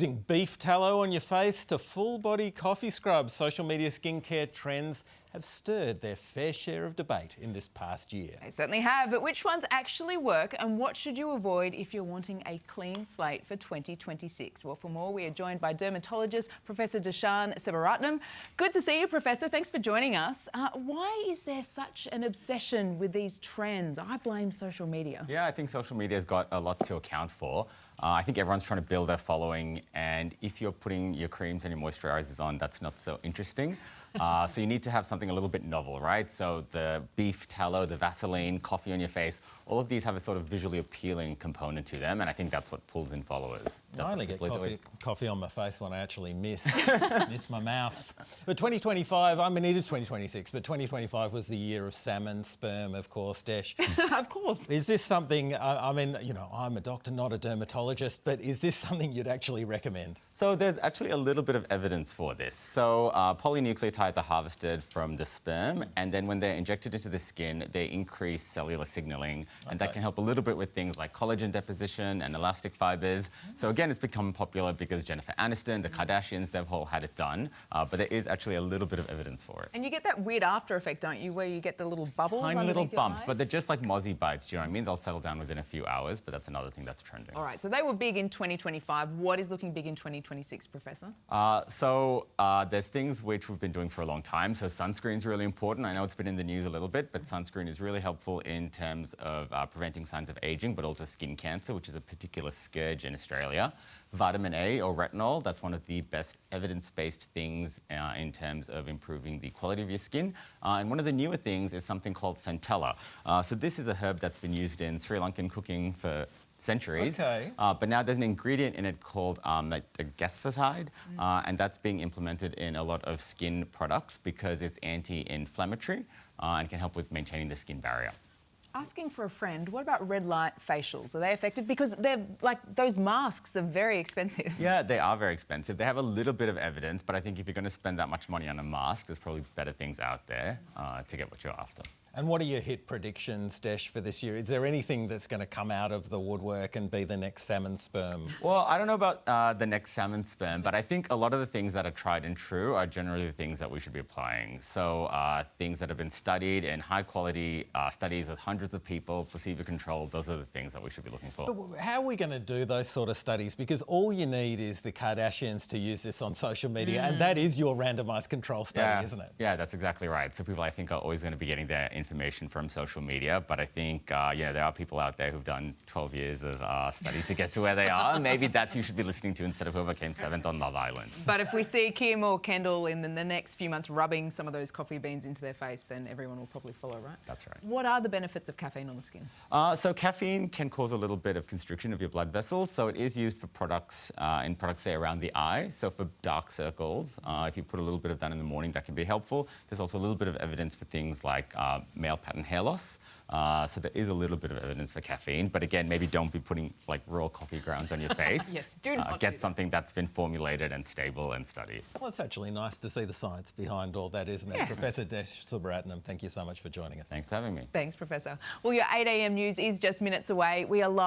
Beef tallow on your face to full-body coffee scrubs, social media skincare trends have stirred their fair share of debate in this past year. They certainly have, but which ones actually work and what should you avoid if you're wanting a clean slate for 2026? Well, for more, we are joined by dermatologist Professor Dashan Sivaratnam. Good to see you, Professor. Thanks for joining us. Why is there such an obsession with these trends? I blame social media. Yeah, I think social media has got a lot to account for. I think everyone's trying to build their following, and if you're putting your creams and your moisturizers on, that's not so interesting. So you need to have something a little bit novel, right? So the beef tallow, the Vaseline, coffee on your face, all of these have a sort of visually appealing component to them, and I think that's what pulls in followers. I only get coffee on my face when I actually miss my mouth. But 2025, I mean, it is 2026, but 2025 was the year of salmon, sperm, of course, Desh. Of course. Is this something, I mean, you know, I'm a doctor, not a dermatologist, but is this something you'd actually recommend? So there's actually a little bit of evidence for this. So polynucleotides are harvested from the sperm, and then when they're injected into the skin, they increase cellular signaling, and that can help a little bit with things like collagen deposition and elastic fibers. So again, it's become popular because Jennifer Aniston, the Kardashians, they've all had it done, but there is actually a little bit of evidence for it. And you get that weird after effect, don't you, where you get the little bubbles Tiny underneath little your bumps, eyes? but they're just like mozzie bites, do you know what I mean? They'll settle down within a few hours, but that's another thing that's trending. All right, so they were big in 2025. What is looking big in 2026, Professor? There's things which we've been doing for a long time. So sunscreen's really important. I know it's been in the news a little bit, but sunscreen is really helpful in terms of preventing signs of aging, but also skin cancer, which is a particular scourge in Australia. Vitamin A or retinol, that's one of the best evidence-based things in terms of improving the quality of your skin. And one of the newer things is something called centella. So this is a herb that's been used in Sri Lankan cooking for centuries. Okay. But now there's an ingredient in it called a gestacide, and that's being implemented in a lot of skin products because it's anti-inflammatory and can help with maintaining the skin barrier. Asking for a friend, what about red light facials? Are they effective? Because they're like, those masks are very expensive. Yeah, they are very expensive. They have a little bit of evidence, but I think if you're going to spend that much money on a mask, there's probably better things out there to get what you're after. And what are your hit predictions, Desh, for this year? Is there anything that's going to come out of the woodwork and be the next salmon sperm? Well, I don't know about the next salmon sperm, but I think a lot of the things that are tried and true are generally the things that we should be applying. So things that have been studied in high-quality studies with hundreds of people, placebo-controlled, those are the things that we should be looking for. But how are we going to do those sort of studies? Because all you need is the Kardashians to use this on social media, and that is your randomised control study, isn't it? Yeah, that's exactly right. So people, I think, are always going to be getting their information from social media, but I think there are people out there who've done 12 years of studies to get to where they are. Maybe that's who you should be listening to instead of whoever came 7th on Love Island. But if we see Kim or Kendall in the next few months rubbing some of those coffee beans into their face, then everyone will probably follow, right? That's right. What are the benefits of caffeine on the skin? So caffeine can cause a little bit of constriction of your blood vessels. So it is used for products, in products, say, around the eye. So for dark circles, if you put a little bit of that in the morning, that can be helpful. There's also a little bit of evidence for things like male pattern hair loss. So there is a little bit of evidence for caffeine, but again, maybe don't be putting like raw coffee grounds on your face. Yes, do not get something that's been formulated and stable and studied. Well, it's actually nice to see the science behind all that, isn't it? Yes. Professor Desh Sivaratnam, thank you so much for joining us. Thanks for having me. Thanks, Professor. Well, your 8 a.m. news is just minutes away. We are live